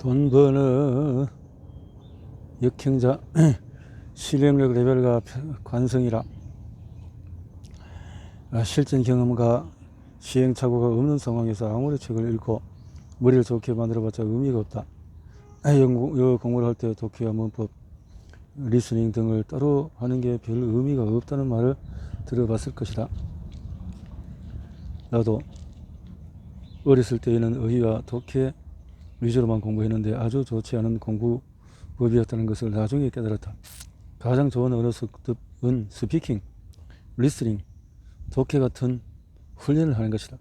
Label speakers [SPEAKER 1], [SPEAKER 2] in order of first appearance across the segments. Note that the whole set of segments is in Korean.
[SPEAKER 1] 돈 버는 역행자 실행력 레벨과 관성이라 실전 경험과 시행착오가 없는 상황에서 아무리 책을 읽고 머리를 좋게 만들어봤자 의미가 없다. 영어 공부를 할 때 독해와 문법, 리스닝 등을 따로 하는 게 별 의미가 없다는 말을 들어봤을 것이다. 나도 어렸을 때에는 의의와 독해 위주로만 공부했는데 아주 좋지 않은 공부법이었다는 것을 나중에 깨달았다. 가장 좋은 언어 습득은 스피킹, 리스닝, 독해 같은 훈련을 하는 것이다.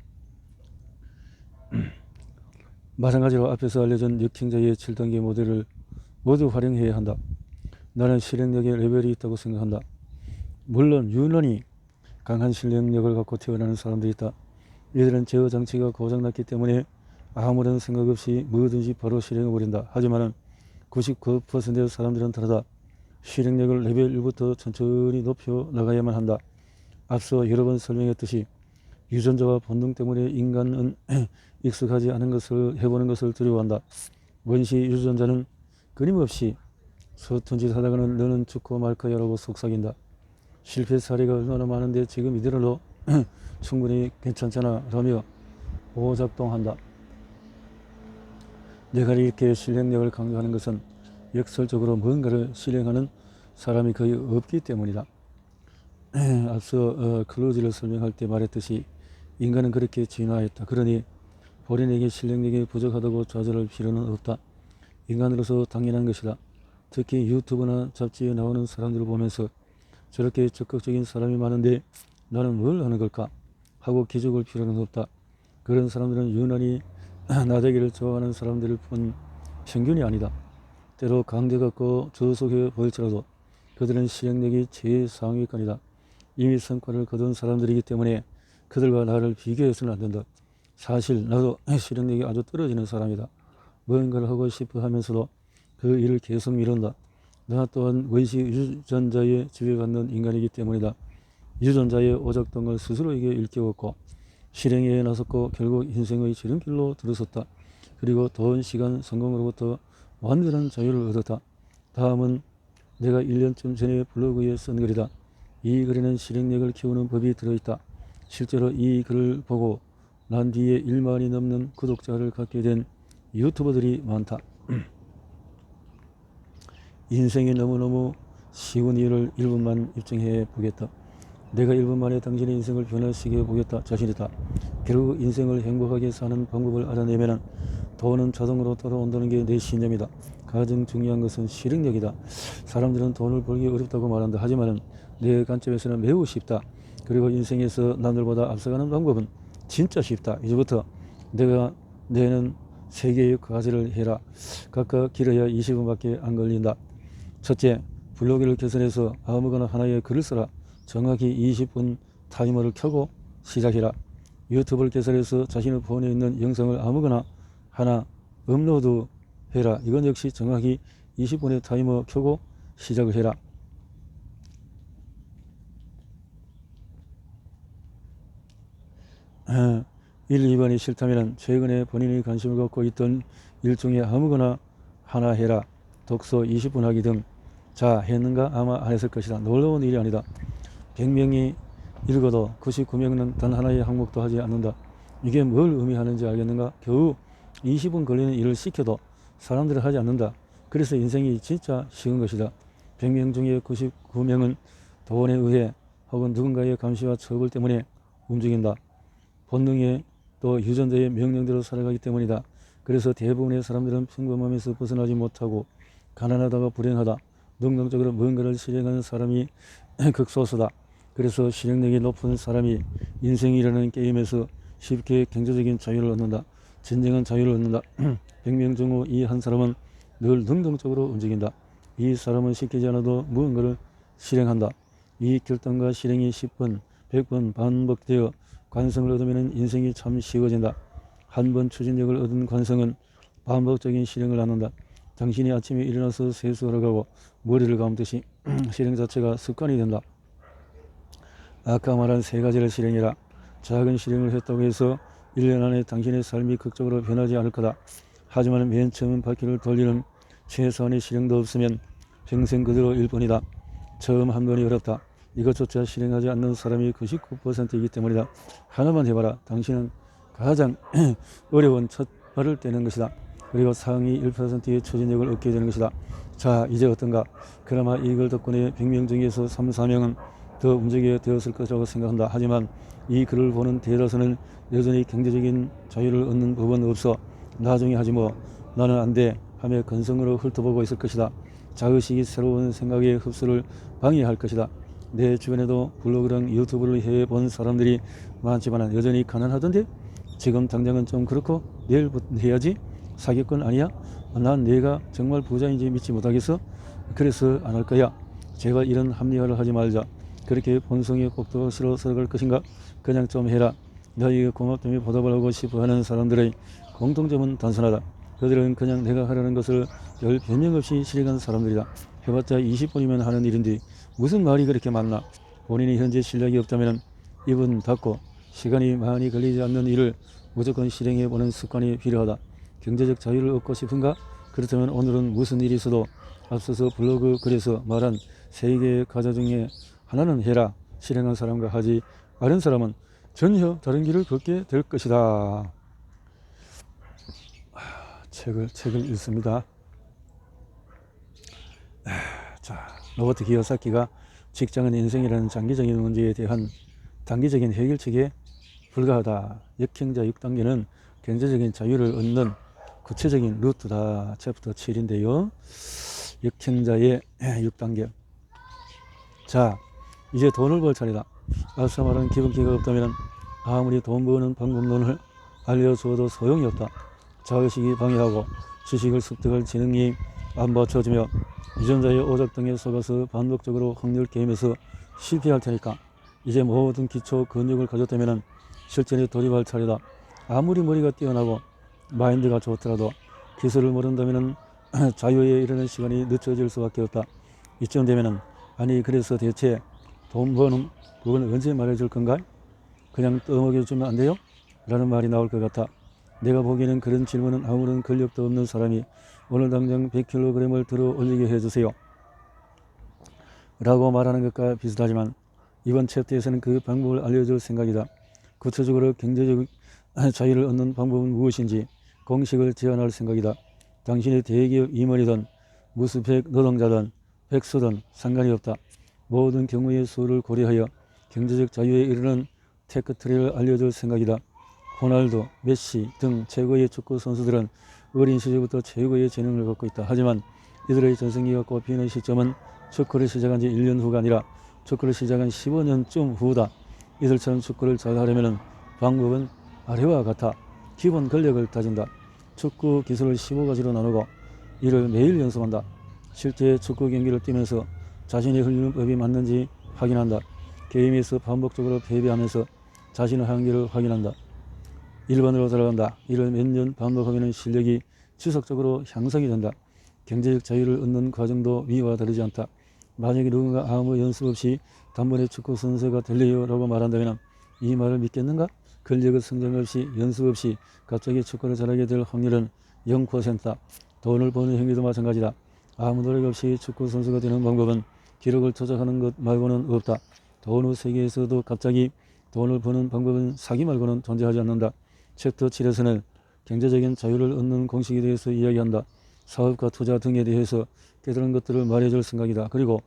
[SPEAKER 1] 마찬가지로 앞에서 알려준 역행자의 7단계 모델을 모두 활용해야 한다. 나는 실행력의 레벨이 있다고 생각한다. 물론 유난히 강한 실행력을 갖고 태어나는 사람들이 있다. 이들은 제어 장치가 고장났기 때문에 아무런 생각 없이 뭐든지 바로 실행해버린다. 하지만 99%의 사람들은 다르다. 실행력을 레벨 1부터 천천히 높여 나가야만 한다. 앞서 여러 번 설명했듯이 유전자와 본능 때문에 인간은 익숙하지 않은 것을 해보는 것을 두려워한다. 원시 유전자는 끊임없이 서툰 짓 하다가는 너는 죽고 말 거야 라고 속삭인다. 실패 사례가 얼마나 많은데 지금 이대로도 충분히 괜찮잖아 라며 오작동한다. 내가 이렇게 실행력을 강조하는 것은 역설적으로 뭔가를 실행하는 사람이 거의 없기 때문이다. 앞서 클로즈를 설명할 때 말했듯이 인간은 그렇게 진화했다. 그러니 본인에게 실행력이 부족하다고 좌절할 필요는 없다. 인간으로서 당연한 것이다. 특히 유튜브나 잡지에 나오는 사람들을 보면서 저렇게 적극적인 사람이 많은데 나는 뭘 하는 걸까 하고 기죽을 필요는 없다. 그런 사람들은 유난히 나대기를 좋아하는 사람들일 뿐 평균이 아니다. 때로 강대같고 저속해 보일지라도 그들은 실행력이 최상위권이다. 이미 성과를 거둔 사람들이기 때문에 그들과 나를 비교해서는 안 된다. 사실 나도 실행력이 아주 떨어지는 사람이다. 뭔가를 하고 싶어 하면서도 그 일을 계속 미룬다. 나 또한 원시 유전자에 지배받는 인간이기 때문이다. 유전자의 오작동을 스스로에게 일깨웠고 실행에 나섰고 결국 인생의 지름길로 들어섰다. 그리고 돈, 시간, 성공으로부터 완전한 자유를 얻었다. 다음은 내가 1년쯤 전에 블로그에 쓴 글이다. 이 글에는 실행력을 키우는 법이 들어있다. 실제로 이 글을 보고 난 뒤에 1만이 넘는 구독자를 갖게 된 유튜버들이 많다. 인생이 너무너무 쉬운 이유를 1분만 입증해 보겠다. 내가 1분 만에 당신의 인생을 변화시켜 보겠다. 자신이다. 결국 인생을 행복하게 사는 방법을 알아내면 돈은 자동으로 따라온다는 게 내 신념이다. 가장 중요한 것은 실행력이다. 사람들은 돈을 벌기 어렵다고 말한다. 하지만 내 관점에서는 매우 쉽다. 그리고 인생에서 남들보다 앞서가는 방법은 진짜 쉽다. 이제부터 내가 내는 3개의 과제를 해라. 각각 길어야 20분밖에 안 걸린다. 첫째, 블로그를 개설해서 아무거나 하나의 글을 써라. 정확히 20분 타이머를 켜고 시작해라. 유튜브를 개설해서 자신의 폰에 있는 영상을 아무거나 하나 업로드해라. 이건 역시 정확히 20분의 타이머 켜고 시작을 해라. 1, 2번이 싫다면 최근에 본인이 관심을 갖고 있던 일 중에 아무거나 하나 해라. 독서 20분 하기 등. 자, 했는가? 아마 안 했을 것이다. 놀라운 일이 아니다. 100명이 읽어도 99명은 단 하나의 항목도 하지 않는다. 이게 뭘 의미하는지 알겠는가? 겨우 20분 걸리는 일을 시켜도 사람들은 하지 않는다. 그래서 인생이 진짜 쉬운 것이다. 100명 중에 99명은 돈에 의해 혹은 누군가의 감시와 처벌 때문에 움직인다. 본능에 또 유전자의 명령대로 살아가기 때문이다. 그래서 대부분의 사람들은 평범함에서 벗어나지 못하고 가난하다가 불행하다. 능동적으로 뭔가를 실행하는 사람이 극소수다. 그래서 실행력이 높은 사람이 인생이라는 게임에서 쉽게 경제적인 자유를 얻는다. 진정한 자유를 얻는다. 100명 중 이 한 사람은 늘 능동적으로 움직인다. 이 사람은 시키지 않아도 무언가를 실행한다. 이 결단과 실행이 10번, 100번 반복되어 관성을 얻으면 인생이 참 쉬워진다. 한 번 추진력을 얻은 관성은 반복적인 실행을 낳는다. 당신이 아침에 일어나서 세수하러 가고 머리를 감듯이 실행 자체가 습관이 된다. 아까 말한 3가지를 실행해라. 작은 실행을 했다고 해서 1년 안에 당신의 삶이 극적으로 변하지 않을 거다. 하지만 맨 처음 바퀴를 돌리는 최소한의 실행도 없으면 평생 그대로일 뿐이다. 처음 한 번이 어렵다. 이것조차 실행하지 않는 사람이 99%이기 때문이다. 하나만 해봐라. 당신은 가장 어려운 첫 발을 떼는 것이다. 그리고 상위 1%의 추진력을 얻게 되는 것이다. 자, 이제 어떤가? 그나마 이걸 덕분에 100명 중에서 3, 4명은 더 움직이게 되었을 것이라고 생각한다. 하지만 이 글을 보는 대다수는 여전히 경제적인 자유를 얻는 법은 없어. 나중에 하지 뭐. 나는 안 돼. 하며 근성으로 훑어보고 있을 것이다. 자의식이 새로운 생각의 흡수를 방해할 것이다. 내 주변에도 블로그랑 유튜브를 해본 사람들이 많지만 여전히 가난하던데? 지금 당장은 좀 그렇고 내일부터 해야지? 사기꾼 아니야? 난 내가 정말 부자인지 믿지 못하겠어? 그래서 안 할 거야. 제발 이런 합리화를 하지 말자. 그렇게 본성의 꼭도 싫어서 그럴 것인가? 그냥 좀 해라. 너희가 고맙다며 보답을 하고 싶어하는 사람들의 공통점은 단순하다. 그들은 그냥 내가 하려는 것을 별 변명 없이 실행한 사람들이다. 해봤자 20분이면 하는 일인데 무슨 말이 그렇게 많나? 본인이 현재 실력이 없다면 입은 닫고 시간이 많이 걸리지 않는 일을 무조건 실행해보는 습관이 필요하다. 경제적 자유를 얻고 싶은가? 그렇다면 오늘은 무슨 일이 있어도 앞서서 블로그 글에서 말한 3개의 과제 중에 하나는 해라. 실행한 사람과 하지 않은 사람은 전혀 다른 길을 걷게 될 것이다. 책을 읽습니다. 자, 로버트 기요사키가 직장은 인생이라는 장기적인 문제에 대한 단기적인 해결책에 불과하다. 역행자 6단계는 경제적인 자유를 얻는 구체적인 루트다. 챕터 7인데요. 역행자의 6단계. 자, 이제 돈을 벌 차례다. 앞서 말한 기본기가 없다면 아무리 돈 버는 방법론을 알려주어도 소용이 없다. 자의식이 방해하고 지식을 습득할 지능이 안 받쳐주며 유전자의 오작 등에 속아서 반복적으로 확률 게임에서 실패할 테니까 이제 모든 기초 근육을 가졌다면 실전에 돌입할 차례다. 아무리 머리가 뛰어나고 마인드가 좋더라도 기술을 모른다면 자유에 이르는 시간이 늦춰질 수밖에 없다. 이쯤 되면 아니 그래서 대체 돈 버는 그건 언제 말해줄 건가? 그냥 떠먹여주면 안 돼요? 라는 말이 나올 것 같아. 내가 보기에는 그런 질문은 아무런 권력도 없는 사람이 오늘 당장 100kg을 들어 올리게 해주세요 라고 말하는 것과 비슷하지만 이번 챕터에서는 그 방법을 알려줄 생각이다. 구체적으로 경제적 자유를 얻는 방법은 무엇인지 공식을 제안할 생각이다. 당신이 대기업 임원이든 무스펙 노동자든 백수든 상관이 없다. 모든 경우의 수를 고려하여 경제적 자유에 이르는 테크트리를 알려줄 생각이다. 호날두, 메시 등 최고의 축구 선수들은 어린 시절부터 최고의 재능을 갖고 있다. 하지만 이들의 전성기가 꽃피는 시점은 축구를 시작한 지 1년 후가 아니라 축구를 시작한 15년쯤 후다. 이들처럼 축구를 잘하려면 방법은 아래와 같아. 기본 근력을 다진다. 축구 기술을 15가지로 나누고 이를 매일 연습한다. 실제 축구 경기를 뛰면서 자신의 흘리는 법이 맞는지 확인한다. 게임에서 반복적으로 패배하면서 자신의 한계를 확인한다. 1번으로 들어간다. 이를 몇 년 반복하면 실력이 지속적으로 향상이 된다. 경제적 자유를 얻는 과정도 위와 다르지 않다. 만약에 누군가 아무 연습 없이 단번에 축구 선수가 될래요 라고 말한다면 이 말을 믿겠는가? 근력의 성장 없이 연습 없이 갑자기 축구를 잘하게 될 확률은 0%다. 돈을 버는 행위도 마찬가지다. 아무 노력 없이 축구 선수가 되는 방법은 기록을 조작하는 것 말고는 없다. 돈 후 세계에서도 갑자기 돈을 버는 방법은 사기 말고는 존재하지 않는다. 챕터 7에서는 경제적인 자유를 얻는 공식에 대해서 이야기한다. 사업과 투자 등에 대해서 깨달은 것들을 말해줄 생각이다. 그리고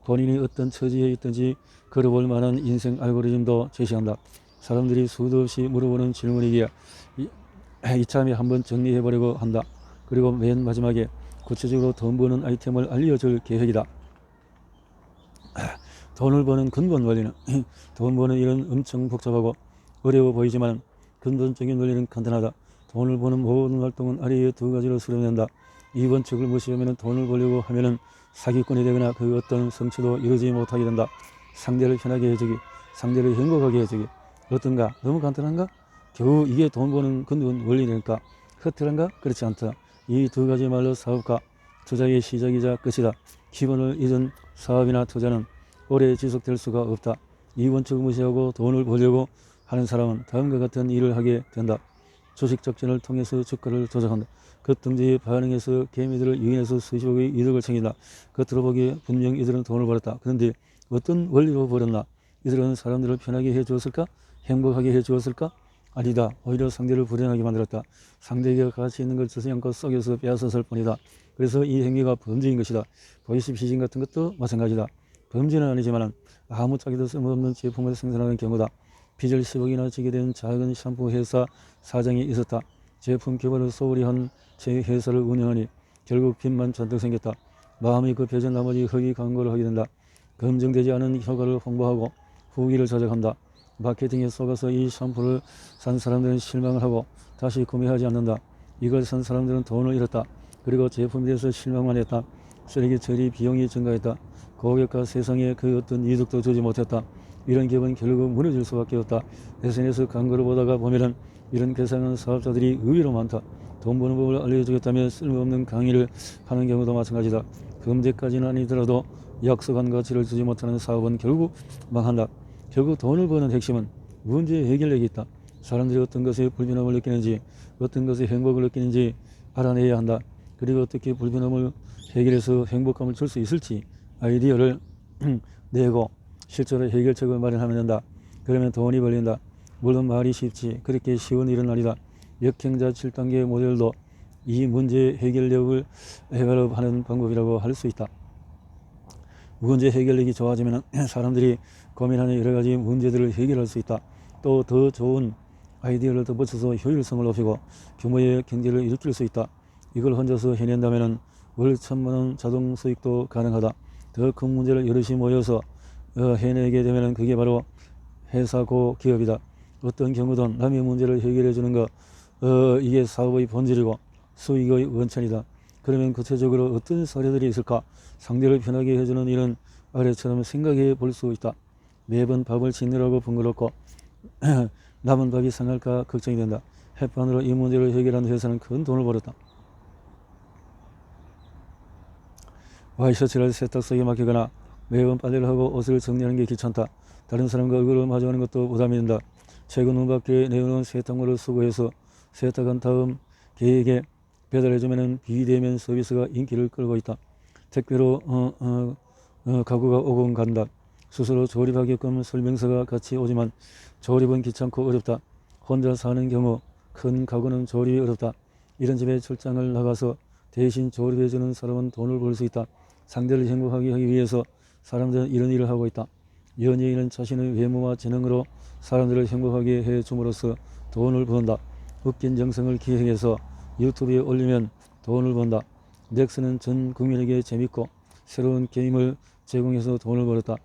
[SPEAKER 1] 본인이 어떤 처지에 있든지 걸어볼 만한 인생 알고리즘도 제시한다. 사람들이 수도 없이 물어보는 질문이기에 이참에 한번 정리해보려고 한다. 그리고 맨 마지막에 구체적으로 돈 버는 아이템을 알려줄 계획이다. 돈을 버는 근본 원리는 돈 버는 일은 엄청 복잡하고 어려워 보이지만 근본적인 원리는 간단하다. 돈을 버는 모든 활동은 아래의 2가지로 수렴된다. 이번 책을 무시하면 돈을 벌려고 하면 사기꾼이 되거나 그 어떤 성취도 이루지 못하게 된다. 상대를 편하게 해주기, 상대를 행복하게 해주기. 어떤가? 너무 간단한가? 겨우 이게 돈 버는 근본 원리니까 허탈한가? 그렇지 않다. 이 2가지 말로 사업과 투자의 시작이자 끝이다. 기본을 잊은 사업이나 투자는 오래 지속될 수가 없다. 이 원칙을 무시하고 돈을 벌려고 하는 사람은 다음과 같은 일을 하게 된다. 주식 작전을 통해서 주가를 조작한다. 급등주에 반응해서 개미들을 유인해서 수십억의 이득을 챙긴다. 겉으로 보기에 분명 이들은 돈을 벌었다. 그런데 어떤 원리로 벌었나? 이들은 사람들을 편하게 해주었을까? 행복하게 해주었을까? 아니다. 오히려 상대를 불행하게 만들었다. 상대에게 가치 있는 걸 주워안고 속여서 빼앗았을 뿐이다. 그래서 이 행위가 범죄인 것이다. 보이스 피싱 같은 것도 마찬가지다. 범죄는 아니지만 아무짝에도 쓸모없는 제품을 생산하는 경우다. 빚을 10억이나 지게 된 작은 샴푸 회사 사장이 있었다. 제품 개발을 소홀히 한 제 회사를 운영하니 결국 빚만 잔뜩 생겼다. 마음이 급해진 나머지 허위 광고를 하게 된다. 검증되지 않은 효과를 홍보하고 후기를 조작한다. 마케팅에 속아서 이 샴푸를 산 사람들은 실망을 하고 다시 구매하지 않는다. 이걸 산 사람들은 돈을 잃었다. 그리고 제품에 대해서 실망만 했다. 쓰레기 처리 비용이 증가했다. 고객과 세상에 그 어떤 이득도 주지 못했다. 이런 기업은 결국 무너질 수밖에 없다. SNS 광고를 보다가 보면은 이런 괴상한 사업자들이 의외로 많다. 돈 버는 법을 알려주겠다며 쓸모없는 강의를 하는 경우도 마찬가지다. 금제까지는 아니더라도 약속한 가치를 주지 못하는 사업은 결국 망한다. 결국 돈을 버는 핵심은 문제 해결력이 있다. 사람들이 어떤 것에 불편함을 느끼는지, 어떤 것에 행복을 느끼는지 알아내야 한다. 그리고 어떻게 불편함을 해결해서 행복감을 줄 수 있을지 아이디어를 내고 실제로 해결책을 마련하면 된다. 그러면 돈이 벌린다. 물론 말이 쉽지 그렇게 쉬운 일은 아니다. 역행자 7단계 모델도 이 문제 해결력을 해결하는 방법이라고 할 수 있다. 문제 해결력이 좋아지면 사람들이 고민하는 여러 가지 문제들을 해결할 수 있다. 또 더 좋은 아이디어를 덧붙여서 효율성을 높이고 규모의 경제를 일으킬 수 있다. 이걸 혼자서 해낸다면 월 1,000만원 자동 수익도 가능하다. 더 큰 문제를 여럿이 모여서 해내게 되면 그게 바로 회사고 기업이다. 어떤 경우든 남의 문제를 해결해 주는 거 이게 사업의 본질이고 수익의 원천이다. 그러면 구체적으로 어떤 사례들이 있을까? 상대를 편하게 해주는 일은 아래처럼 생각해 볼 수 있다. 매번 밥을 짓느라고 번거롭고 남은 밥이 상할까 걱정이 된다. 햇반으로 이 문제를 해결한 회사는 큰 돈을 벌었다. 와이셔츠를 세탁소에 맡기거나 매번 빨래를 하고 옷을 정리하는 게 귀찮다. 다른 사람과 얼굴을 마주하는 것도 부담이 된다. 최근 문밖에 내어놓은 세탁물을 수거해서 세탁한 다음 개에게 배달해주면 비대면 서비스가 인기를 끌고 있다. 택배로 가구가 오곤 간다. 스스로 조립하게끔 설명서가 같이 오지만 조립은 귀찮고 어렵다. 혼자 사는 경우 큰 가구는 조립이 어렵다. 이런 집에 출장을 나가서 대신 조립해주는 사람은 돈을 벌 수 있다. 상대를 행복하게 하기 위해서 사람들은 이런 일을 하고 있다. 연예인은 자신의 외모와 재능으로 사람들을 행복하게 해줌으로써 돈을 번다. 웃긴 정성을 기획해서 유튜브에 올리면 돈을 번다. 넥슨은 전 국민에게 재밌고 새로운 게임을 제공해서 돈을 벌었다.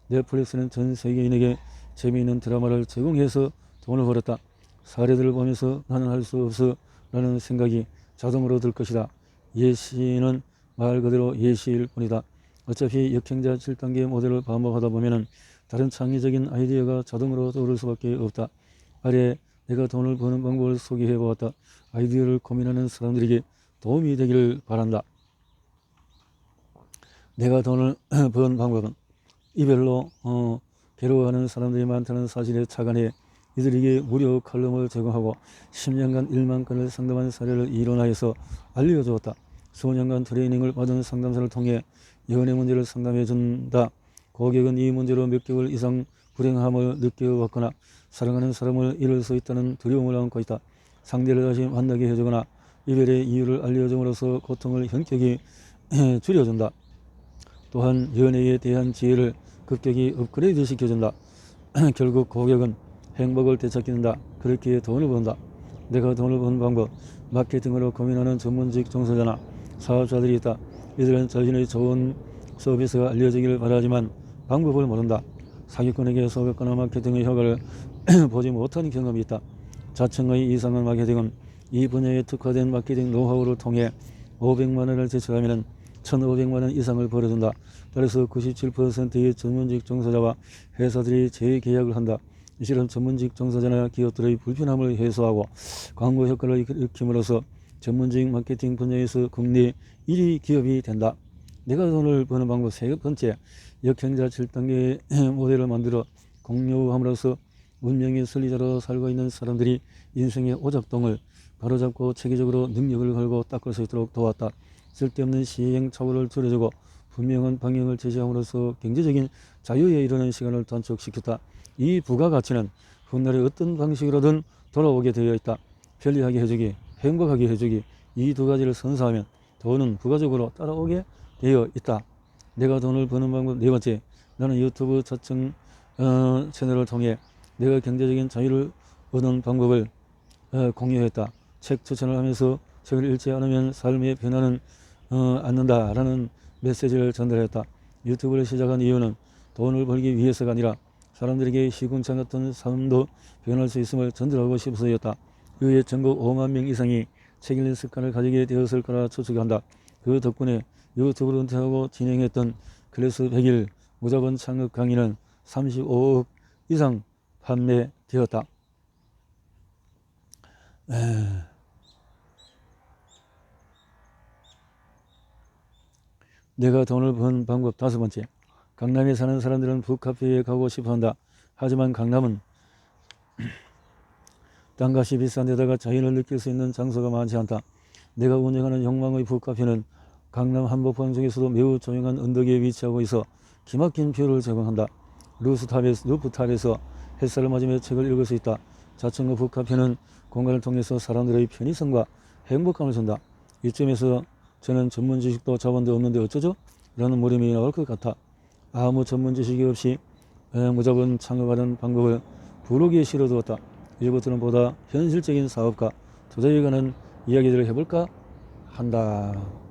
[SPEAKER 1] 넷플릭스는 전 세계인에게 재미있는 드라마를 제공해서 돈을 벌었다. 사례들을 보면서 나는 할 수 없어 라는 생각이 자동으로 들 것이다. 예시는 말 그대로 예시일 뿐이다. 어차피 역행자 7단계 모델을 반복하다 보면 다른 창의적인 아이디어가 자동으로 떠오를 수밖에 없다. 아래 내가 돈을 버는 방법을 소개해 보았다. 아이디어를 고민하는 사람들에게 도움이 되기를 바란다. 내가 돈을 번 방법은 이별로 괴로워하는 사람들이 많다는 사실에 착안해 이들에게 무료 칼럼을 제공하고 10년간 1만 건을 상담한 사례를 이론화해서 알려주었다. 수년간 트레이닝을 받은 상담사를 통해 연애 문제를 상담해 준다. 고객은 이 문제로 몇 개월 이상 불행함을 느껴왔거나 사랑하는 사람을 잃을 수 있다는 두려움을 안고 있다. 상대를 다시 만나게 해주거나 이별의 이유를 알려줌으로써 고통을 현격히 줄여준다. 또한 연애에 대한 지혜를 급격히 업그레이드 시켜준다. 결국 고객은 행복을 되찾는다. 그렇게 돈을 번다. 내가 돈을 버는 방법. 마케팅으로 고민하는 전문직 종사자나 사업자들이 있다. 이들은 자신의 좋은 서비스가 알려지기를 바라지만 방법을 모른다. 사기꾼에게 속였거나 마케팅의 효과를 보지 못한 경험이 있다. 자청의 이상한 마케팅은 이 분야에 특화된 마케팅 노하우를 통해 500만 원을 제출하면 1,500만 원 이상을 벌어준다. 따라서 97%의 전문직 종사자와 회사들이 재계약을 한다. 이처럼 전문직 종사자나 기업들의 불편함을 해소하고 광고 효과를 일으킴으로써 전문직 마케팅 분야에서 국내 1위 기업이 된다. 내가 돈을 버는 방법 세 번째, 역행자 7단계 모델을 만들어 공유함으로써 문명의 선리자로 살고 있는 사람들이 인생의 오작동을 바로잡고 체계적으로 능력을 걸고 닦을 수 있도록 도왔다. 쓸데없는 시행착오를 줄여주고 분명한 방향을 제시함으로써 경제적인 자유에 이르는 시간을 단축시켰다. 이 부가가치는 훗날에 어떤 방식으로든 돌아오게 되어 있다. 편리하게 해주기, 행복하게 해주기, 이 두 가지를 선사하면 돈은 부가적으로 따라오게 되어 있다. 내가 돈을 버는 방법 네 번째, 나는 유튜브 자청 채널을 통해 내가 경제적인 자유를 얻는 방법을 공유했다. 책 추천을 하면서 책을 읽지 않으면 삶의 변화는 않는다라는 메시지를 전달했다. 유튜브를 시작한 이유는 돈을 벌기 위해서가 아니라 사람들에게 시궁창 같은 삶도 변할 수 있음을 전달하고 싶어서였다. 그의 전국 5만 명 이상이 책 읽는 습관을 가지게 되었을 거라 추측한다. 그 덕분에 유튜브를 은퇴하고 진행했던 클래스 100일 무자본 창업 강의는 35억 이상 판매되었다. 내가 돈을 번 방법 다섯 번째, 강남에 사는 사람들은 북카페에 가고 싶어한다. 하지만 강남은 땅값이 비싼 데다가 자연을 느낄 수 있는 장소가 많지 않다. 내가 운영하는 욕망의 북카페는 강남 한복판 중에서도 매우 조용한 언덕에 위치하고 있어 기막힌 뷰를 제공한다. 루프탑에서 햇살을 맞으며 책을 읽을 수 있다. 자청과 북카페는 공간을 통해서 사람들의 편의성과 행복감을 준다. 이점에서 저는 전문 지식도 자본도 없는데 어쩌죠? 라는 물음이 나올 것 같아. 아무 전문 지식이 없이 무자본 창업하는 방법을 부록에 실어두었다. 이제부터는 보다 현실적인 사업과 투자에 관한 이야기들을 해볼까 한다.